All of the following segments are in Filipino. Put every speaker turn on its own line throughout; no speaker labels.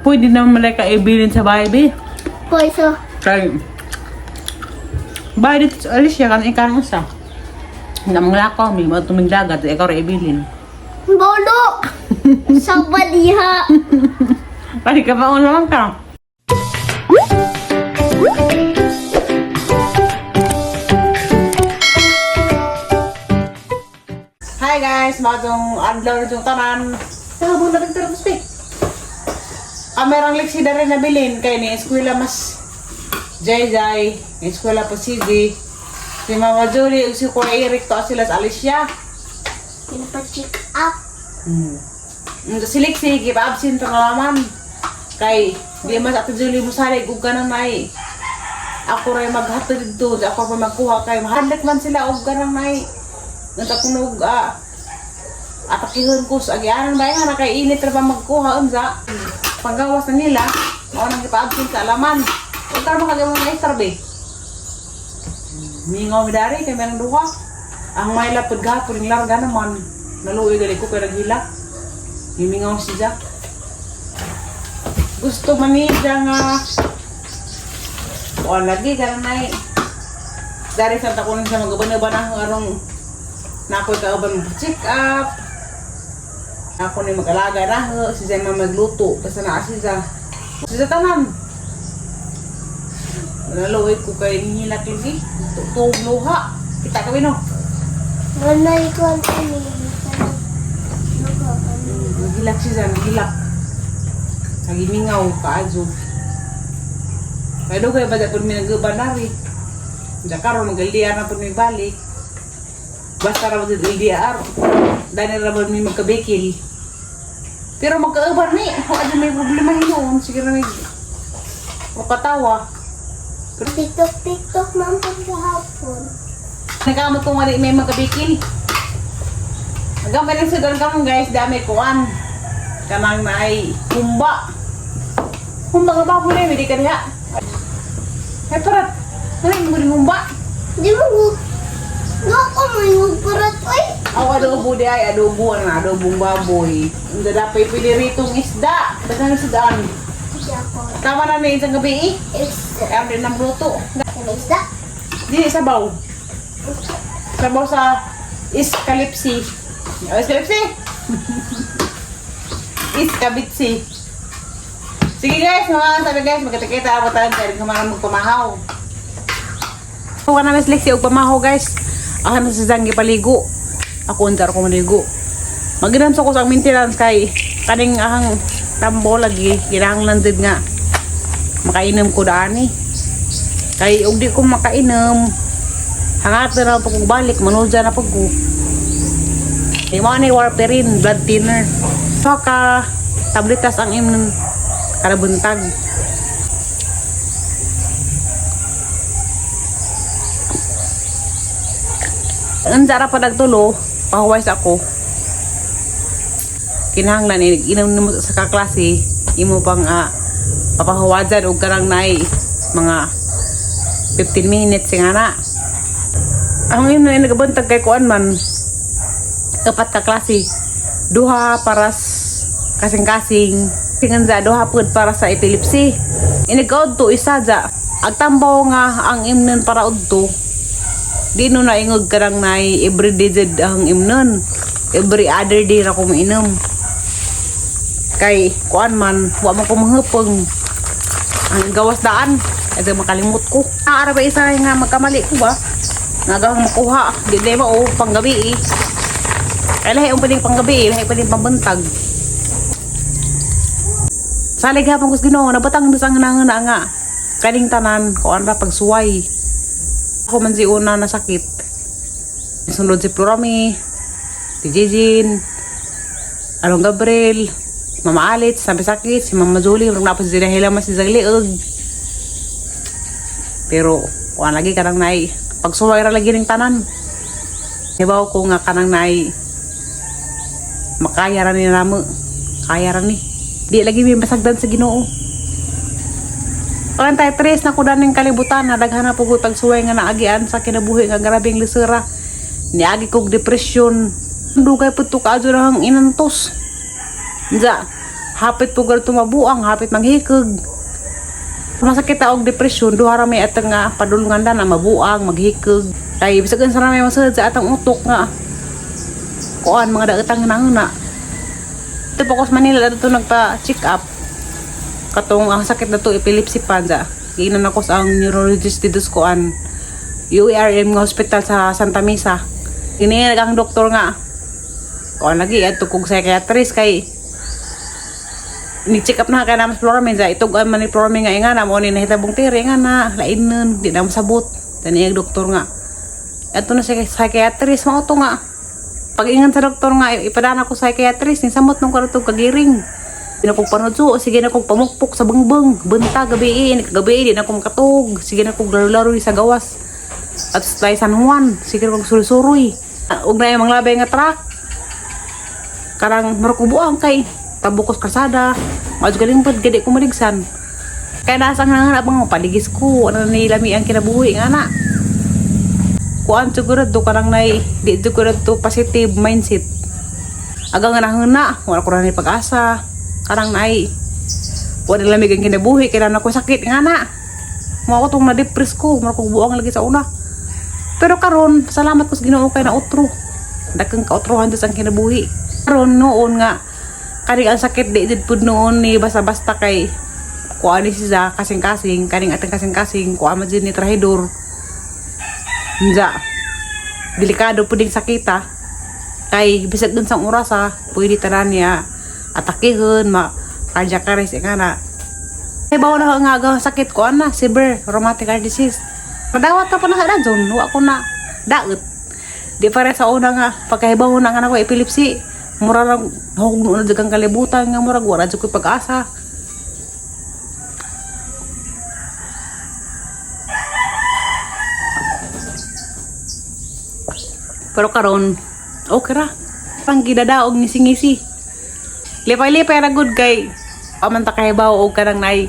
Pwede naman malay ka ibilin sa bahay, be.
Pwede.
Kay, bahay dito sa Alicia, kan ikan sa. Hindi mong lakaw, may mga tuming dagat, ikaw rin ibilin.
Bolo! Sa badiha.
Pwede ka pa naman ka. Hi guys, magong adlaw yung tanan. Sa muna nagtarapos, be. Merang liksi na rin nabilin kay ni eskwela mas Jai, eskwela pa si si Mama Jolie, si Kuya Eric to sila sa Alicia.
Pinapacheck up.
Si Liksi, gipa-absent na naman. Kay, di mas Ate Jolie mo salig, ug ganang nai. Ako rin maghatid dito, ako pa magkuha kay mahadlik man sila, ug ganang nai. Nagtakunog, atakihon ko sa agyanan ba nga, nakainit na ba magkuha, unsa. Panggawas na nila, mao nang gipa-absent sa alaman. Huwag ka naman kagawang na istarbe. Mingaw mi dari kay merong duha. Ang may lapod gapon yung larga naman. Naluwi gali ko pero gila. Himingaw siya. Gusto man niya nga o lagi ka na dari sa takunin siya magaban-ban ang arong nakoy kauban check up. Ako ni mag-alaga na si Zay magluto kasi na siya. Siya tanan. Naluwi ko kay nihilak lagi. Tuog luha. Kita kami no.
Nanay ko ang ini.
Nagilak siya, nagilak. Nagimingaw kaadyo. Kaya doon kayo ba dapon may nag-banari. Diyan karoon mag-LDR na po may balik. Basta raw dito LDR. Dahil raw may magkabekil. Pero magkaabar ni. Kung ano may problema yun. Sige na may makatawa.
TikTok man po sa hapon.
Nagkamot kong mali may magkabekil. Nagamay lang sa doon kamong guys. Dami kuwan. Kamang na ay humba. Humba nga ba po na yun? Hindi ka niya. Ay parat. Ano yung muling humba?
Di mo ako may magparat ay.
Ako adobo di ay adobo na adobong baboy. Hindi dapat piliritong isda. Basta na isdaan.
Hindi ako.
Tama na may isang gabi eh.
Isda.
Kaya din ng luto.
Isda?
Di sabaw. Sabaw sa iskalipsi. O iskalipsi? Iskabitsi. Sige guys, mga sabi guys, magkita-kita ako tayo sa kumarang magpamahaw. Huwag na mas Lexi og pamahaw guys. Ako na si Zangi paligo. Ako untar ko maligo. Maginam sa ko sa maintenance kay kaning ahang tambo lagi. Kinahanglan din nga. Makainom ko daan eh. Kay og di ko makainom. Hangat na pag balik, manudya na pag ko. May mga ni warfarin, blood thinner. Saka tabletas ang imnon kada buntag. Ang dara pa nagtulo, pahuwais ako. Kinahanglan inom mo sa kaklase, imo pang papahuwadan og karang nay mga 15 minutes nga na. Ang ino ay nagabuntag kay kuan man. Kapat ka klase. Duha para kasing-kasing. Tingan za duha pud para sa epilepsy. Inigod to isa za. Agtambaw nga ang imnon para udto. Di no na ingog karang nay every day jud ang imnon. Every other day ra ko mainom. Kay kuan man wa man ko mahupong. Ang gawas daan ay makalimot ko. Ara ba isa nga magkamali ko ba? Nagang makuha. Di ba o panggabi eh. Ay lahi ang pwedeng panggabi eh. Lahi pwedeng pambuntag. Salig hapon ko sa Ginoo, nabatang dasang nga nga. Kaning tanan, kuan ra pagsuway. Ako man si una na sakit. Sunod si Florami, si Jejin, Along Gabriel, Mama Alit, sabi sakit, si Mama Jolie, napos si Dahila mas si Zagliog. Pero, kuan lagi kanang nai, pagsuway ra lagi ning tanan. Hibaw ko nga kanang nai, makaya ra ni namo, kaya ra ni. Di lagi may masagdan sa Ginoo. Parang tayo tres na kuda ng kalibutan na daghana po ko pagsuway nga naagian sa kinabuhi nga grabing lisura. Niagi kog depresyon. Dugay po ito kaadyo lang inantos. Diya, hapit po gal tumabuang, hapit manghikog. Masakit og depresyon, duha ra may atang nga padulungan na mabuang, maghikog. Kay bisag sa may masud sa atang utok nga. Kuan mga daotang nanguna. Ito po ko sa Manila dito nagpa-check up. Katong ang sakit na to epilepsy pa dya. Giinan ako sa ang neurologist dito sa kuan. UARM nga hospital sa Santa Mesa. Iniinag ang doktor nga. Kuan lagi at kog psychiatrist kay ni-check up na kay na Floramin sa itugan man ni Floramin nga ingana mo ni nahitabong tiri nga na lain nun di na masabot. Tani ang doktor nga. Ato na si psychiatrist mao to nga. Pag-ingan sa doktor nga, ipadana ko psychiatrist, ni samot nung karatog kagiring. Di na kong panudso, sige na kong pamukpok sa bangbang, benta, gabi, di na kong makatog, sige na kong laro-laro sa gawas. At sa San Juan, sige na kong suruy-suruy. Huwag na yung mga labay nga truck. Karang marukubuang kay, tabukos kasada, mas galing pa, gadi ko maligsan. Kaya nasang nanganap mga paligis ko, ano nilami ang kinabuhi nga na. Kuan siguro do karang nay di siguro to positive mindset. Aga nga nahuna, wala ko ra ni pag-asa. Karang nay wala lamig ang kinabuhi kaya na ko sakit nga na. Mao ko tong na-depress ko, mara ko buang lagi sa una. Pero karon, salamat ko sa Ginoo kay na utro. Daghang kautrohan sa kinabuhi. Karon noon nga kani ang sakit di pud noon ni basta-basta kay kuan ni siya kasing-kasing, kaning atang kasing-kasing kuan man ni trahedor. Nja, delikado po ding sakita. Kay, bisag dun sa orasa, pwede tanan niya atakihon, cardiac arrest, nga na. Kaya bawa na nga sakit ko, severe rheumatic heart disease. Nadawat ka pa na ka dyan, huwag ko na daot. Di pare sa una nga, pagkahibaw na nga na ko epilepsy, mura lang, hukno na dyan kalibutan nga, mura wala dyan ko pag-asa. Pero karon okay ra. Pang gidadaog ni singisi. Lipay-lipay ra gud kay aman ta kahibaw og kanang nay.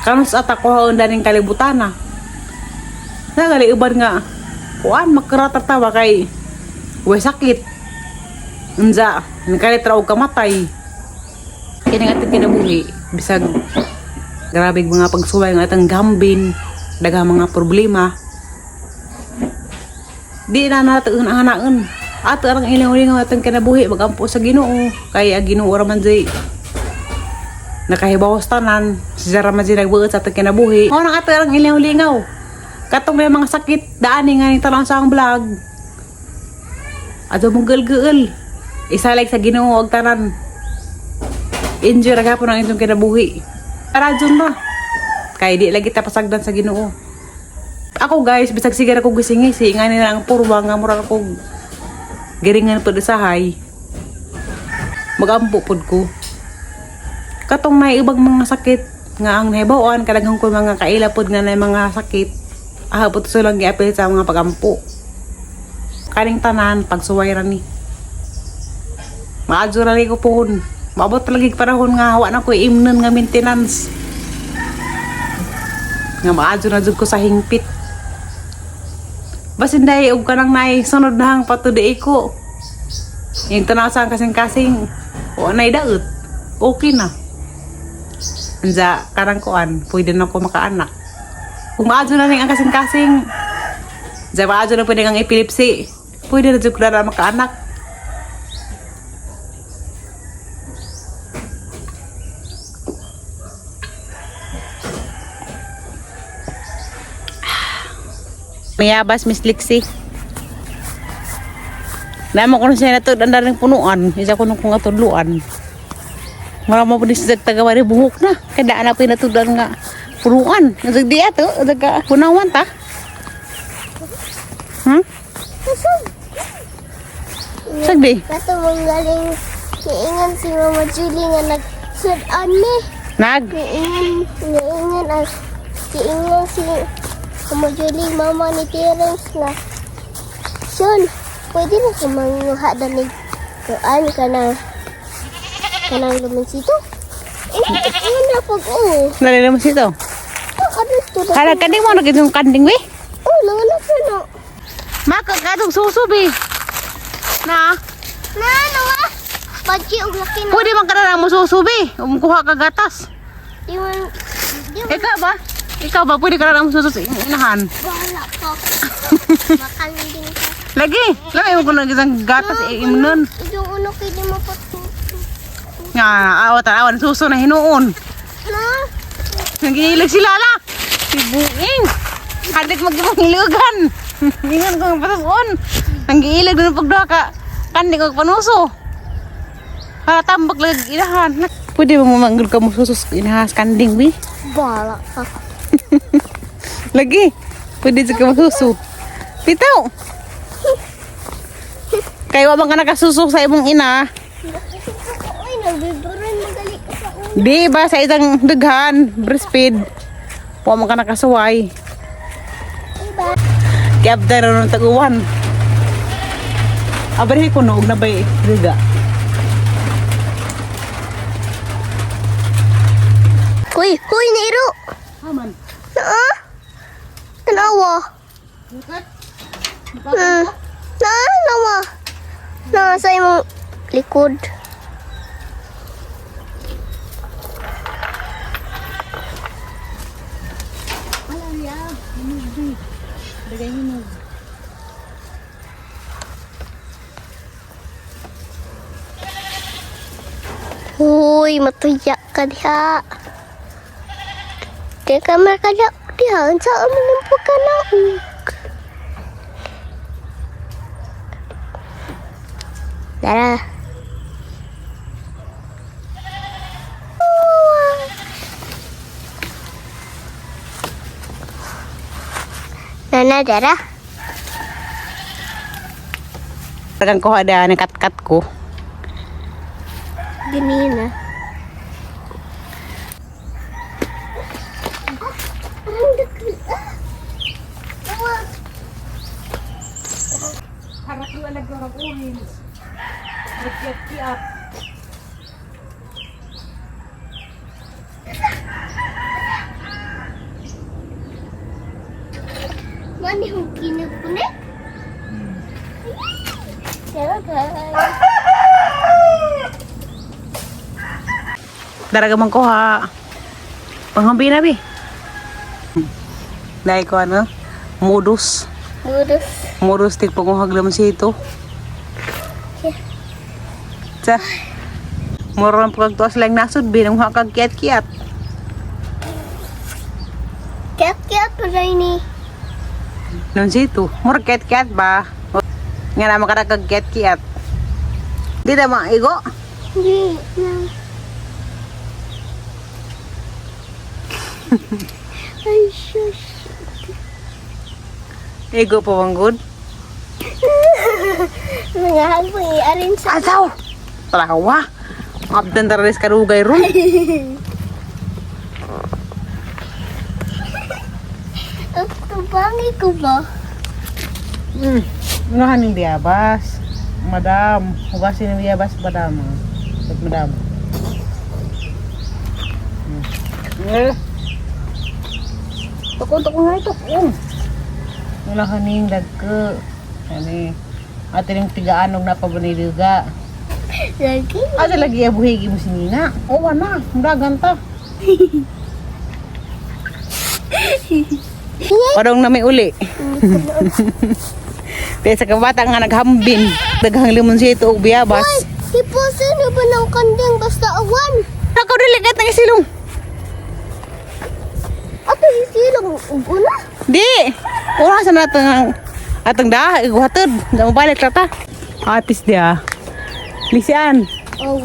Kanus ata ko daning kalibutan na. Nagali uban nga kuan makrata-tawa kay way sakit. Unsa, nakalit ra og kamatay. Kini nga ating kinabuhi bisag grabe mga pagsuway nga atang gambin, daghang mga problema. Di na natin ang hanaon. Ato ang ilang-ilang atang kinabuhi magampo sa Ginoo. Kaya Ginoo ra man jay nakahibaw sa tanan. Si Zara man jay nagbuot sa atang kinabuhi. O nang ato ang ilang-ilingaw. Katong may mga sakit daani nga ni tanang sa ang vlog. Ato mong gel-gel. Isalig sa Ginoo og tanan. Enjoy ra gyapon ang itong kinabuhi. Para dyan ba? Kaya di lagi ta pasagdan sa Ginoo. Ako guys, bisag sigara ko gising-isi, nga nila ang purwa nga mura ko giringan po sa hay. Magampo pod ko. Katong may ibang mga sakit nga ang nahibawan, kadaghang ko mga kailapod nga na mga sakit. Ahabot so lang giapil sa mga pagampo. Kaning tanan, pagsuway ra ni. Maadyo ra ko po. Maabot lagi panahon nga hawa na ko imnon nga maintenance. Nga maadyo na jud ko sa hingpit. Basin dahi og kanang nay sunod na hang patudi ko. Yung tanasan kasing-kasing o nay daot. Okay na. Anja karang kuan, pwede na ko makaanak. Kung maadyo na ning ang kasing-kasing, anja maadyo na pwede ang epilepsy. Pwede na jud na makaanak. Mayabas Miss Lixie. Namo ko siya nato ang daring punuan, isa ko nung kung atudluan. Maramo po din sa tagawari buhok na. Kada anak po natudan nga punuan. Nasag di ato, daga punawan ta. Sagdi.
Kato mong galing niingan si Mama Julie nga nagsudan ni. Niingan si Mama Julie, Mama ni Terence na. Son, pwede na sa manguha danig kuan ka na kanang lumansito. Ano na pag
Nalala naman sito. Kala kanding mo naging yung kanding we?
Nanganak na no.
Makakadong susubi. Na?
Ano ba? Paji, og laki na.
Pwede man ka na mo susubi. Kuha ka gatas.
Di man,
Ikaw ba? Pwede ka na mo susus inahan.
bahala ka. Makalinding ka.
Lagi mo ko na isang gatas imunon.
Yung uno kay di mo patuto.
Nga, awan suso na hinuon.
Na?
Nagiilag si Lala. Si Buing. Hadik magkipangilugan. Ingan ko ng patason. Nagiilag na ng pagdaka. Kandi ko panuso. Tambak lagi inahan. Pwede mo manggul ka mo susus inahas kanding, bi?
Bahala ka.
Lagi. Pwede sa ka masuso. Pitaw. Kaya wabang ka nakasuso sa imong ina.
Uy, nagbiburan magali ka sa ulo.
Di ba sa isang daghan, breastfeed. Wabang ka nakasuway.
Diba?
Kaya abda na ng taguan. Abarihin ko noog na ba'y riga.
Uy, Nero.
Aman.
Naa? Tanawa. Nawa. Sa imong likod. Uy, matuya ka diha. Kaya ka makadap diha. Saan mo nang pagkanaog? Dara. Nana, Dara.
Tagang ko ada nakat-kat ko.
Ganina.
Harap yung alag ng orange. Nagkiat-kiat.
Mani yung kinapunik? Kaya guys.
Daraga man ko ha. Panghambi na, bi. Dahil ko ano? Modus.
Budus.
Modus tik panguhag laman siya ito. Sa. Moro lang pagkagtuas lang nasod, binang kag kiat-kiat.
Kiat-kiat pa rin ni.
Nun siya ito. Moro kiat-kiat ba? Nga naman ka kag kiat-kiat. Di na mga igo.
Hindi na. Ay, shush.
Igo pa bang good?
Mga hagpo i-arin sa...
Asaw! Talawa! Abdan taralis karugay ron.
Tubangi ko ba?
Unahan yung biyabas. Madam. Hugasin yung biyabas, madam. Ba't madam? Tukon nga ito. Unahan yung dagko. Ano atin yung tigaanog na pabaniluga.
Lagi?
Ada lagi ya buhigi mo si Nina. O wana, muragan ta. Parang na may uli. Kaya sa kabata nga naghambin. Daghang limon siya ito og biyabas.
Hipusin na ba ng kanding basta awan?
Nakaw diligat ng isilong.
Ato isilang una?
Di. Ura sa natin atang dah iguhatod. Da mabalik ta ta. Atis dia. Lisian.
Oh,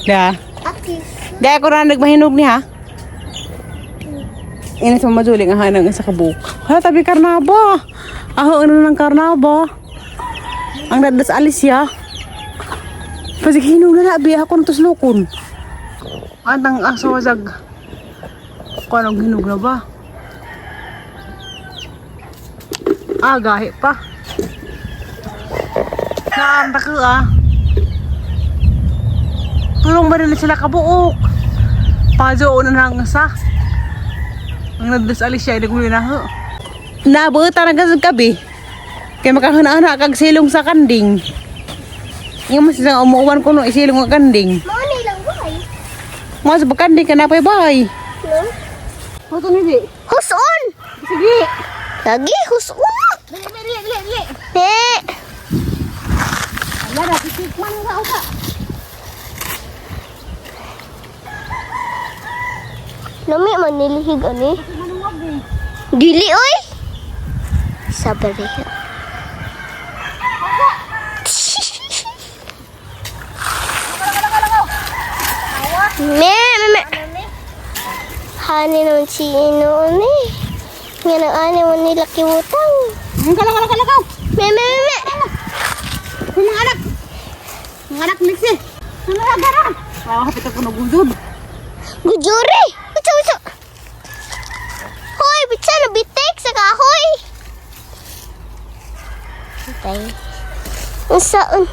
Da.
akis.
Di ako na nagmahinog niya. Ina sa majuling ang hanang sa kabuk. Hala tabi karnaba. Aho ano ng karnaba. Ang dadas Alicia. Kasi hinog na labi ako ng tuslukon. Atang aso wazag. Kung anong hinog na ba? Gahi pa. Naamta ko Tulong ba nila sila kabuok? Pajo na nang sa. Ang nadas Alicia, hindi ko na ho. Nabuta na gasag kabi. Kaya makahanaan kag silong sa kanding. Yung mas lang umuwan ko no isilong nga kanding.
Mao ni lang bay.
Mas bakanding ka na pa bay.
No?
Foto ni di.
Huson!
Sige.
Lagi huson!
Dili.
Eh!
Ala ra kisik man sa usa.
Nami man nilihig ani.
Manungog eh.
Dili oy! Sabar eh. Me. Hani naman si Ino ni. Nga nang ani mo nila kiwutang.
Kalakaw.
Me.
Mga anak. Mga anak mixi. Ano agara? Wow, hapit ako nagudod.
Gujuri! Usa. Hoy, bitsa na bitik sa kahoy. Tay. Unsaon?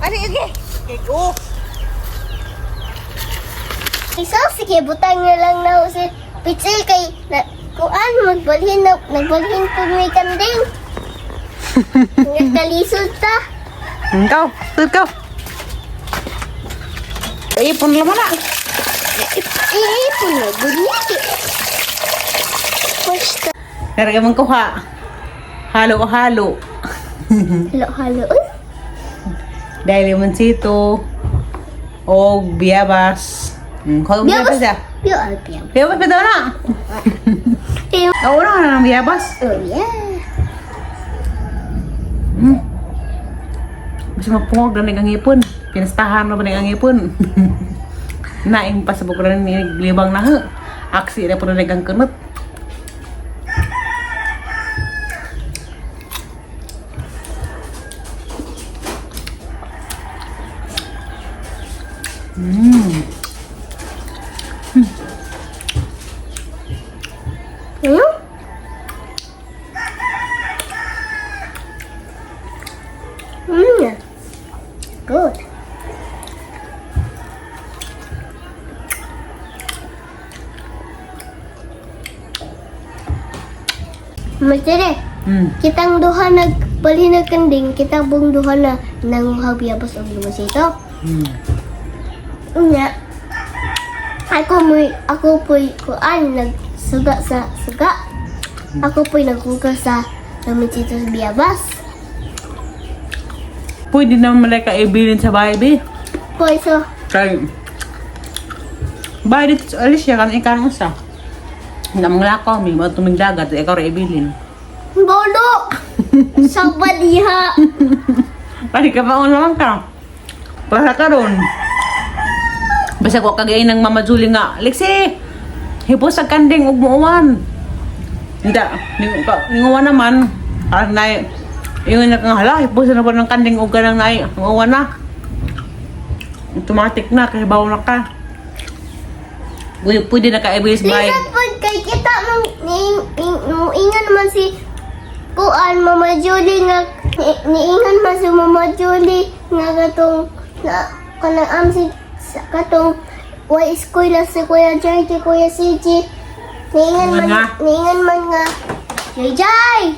Ani igi. Ego.
Isa sige butang na lang na si Pitsil kay na kuan nagbalhin ko may kanding. Nagkalisod ta.
Ikaw, ikaw. Ipon naman na.
Ipon na gunyaki. Basta
Narga man kuha. Halo.
halo.
Dahil limon sito. O biyabas. Kung biyabas ya?
Biyabas.
Biyabas pa daw na. Oo na ng biyabas.
Oh yeah.
Mas mapungog na ang ipon. Pinastahan na ba ang ipon? Naing pa sa bukulan ni libang na ho. Aksi na po na nagang kunot.
Good. Masere, kitang duha nagbalhin ng kanding, kitang buong duha na nanguhaw biyabas ang lumas ito. Unya, ako po'y kuan, nagsuga sa suga. Ako po'y nagkuka sa lumas ito sa biyabas.
Pwede naman malay ka ibilin sa bahay, be.
Po'y so,
Kay bahay dito sa Alicia, kan ikan sa. Namang lakaw, may mga tumigdagat, ikaw rin ibilin.
bolo! Sa badiha!
Pali ka pa naman ka. Para ka ron. Basta ko kagay ng Mama Julie nga, Lexi! Hipos sa kanding, ug muuwan. Hindi, ninguwan naman. Parang na, yung nakahala, hipos na po ng kanding, ug ganang na, uuwan na. Automatic na, kasi bawa na ka. Pwede na ka-ibilis bahay.
Lisa, pag kay kita ingan naman si kuan Mama Julie nga niingan man si Mama Julie nga katong na kanang si katong way eskwela si Kuya Jai kay Kuya CJ niingan man nga Jai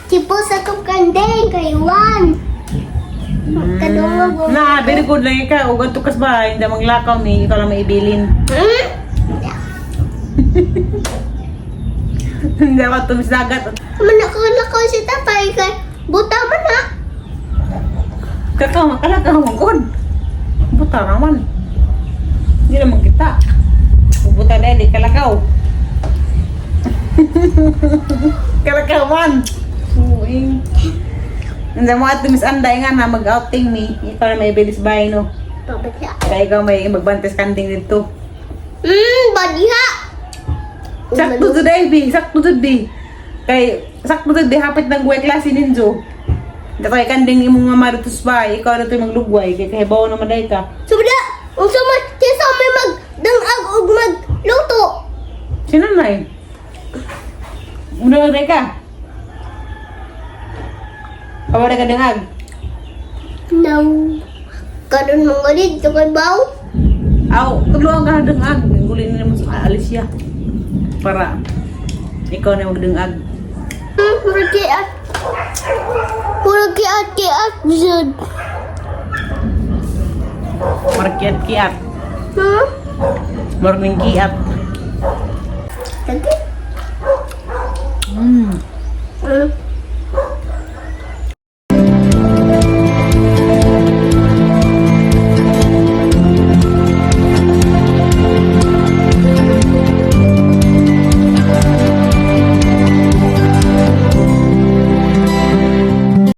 tipo sa kandeng kay Juan kadungog
Na, very good lang ikaw. Ug adto kas bahay, hindi maglakaw ni, ikaw lang maibilin. Hindi ako tumisdagat.
Manakakalakaw si tatay kay buta man ha.
Kalakaw mo good. Buta naman. Hindi naman kita. Buta na di kalakaw. Kalakaw man. Uwing. Hindi mo at tumis anday nga na mag-outing me. Ikaw na may bilis bahay no.
Pabaya.
Kaya ikaw may magbantes kanding dito.
Badiha.
Sakto today, B. Sakto today. Kay, sakto today, hapit ng guwe klase ninjo. Hindi kaya kanding imong mama dito sa bahay. Ikaw na ito maglugway. Kaya kahibaw naman dahil ka.
Subda, unsa man kaysa may magdangag og magluto.
Sino na eh? Muna na dahil ka. Kawala ka dangag.
No. Karon mga dito kay baw.
Aw, tuluan ka na dangag. Gulin na naman sa Alicia. Para ikaw na magdangag.
Murag kiat. Jud.
Markiat-kiat.
Hmm?
Morning kiat.
Tadi